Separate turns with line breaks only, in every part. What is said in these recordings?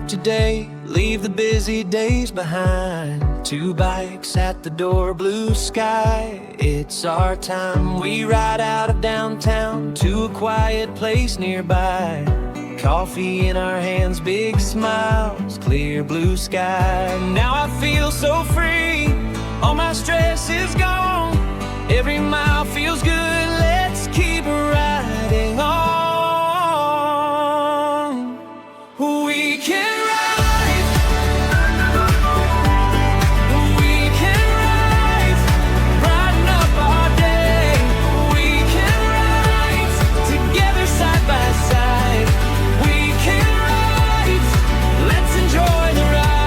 work today, leave the busy days behind. 2 bikes at the door, blue sky, it's our time. We ride out of downtown to a quiet place nearby. Coffee in our hands, big smiles, clear blue sky. Now I feel so free, all my stress is gone. Every mile feels good, let's keep riding on. We can ride, we can ride, brighten up our day. We can ride, together side by side. We can ride, let's enjoy the ride.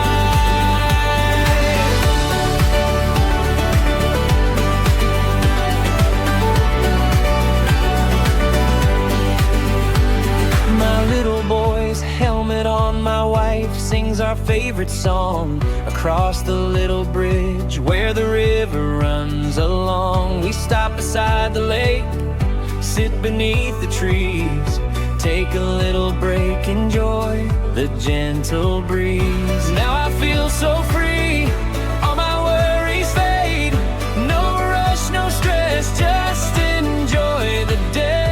My little boy's helmet on, my wife sings our favorite song across the little bridge where the river runs along. We stop beside the lake, sit beneath the trees, take a little break, enjoy the gentle breeze. Now I feel so free, all my worries fade. No rush, no stress, just enjoy the day.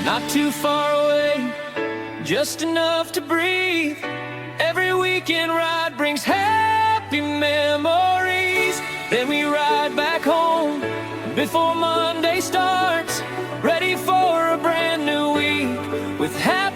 Not too far away, just enough to breathe. Every weekend ride brings happy memories. Then we ride back home before Monday starts, ready for a brand new week with happy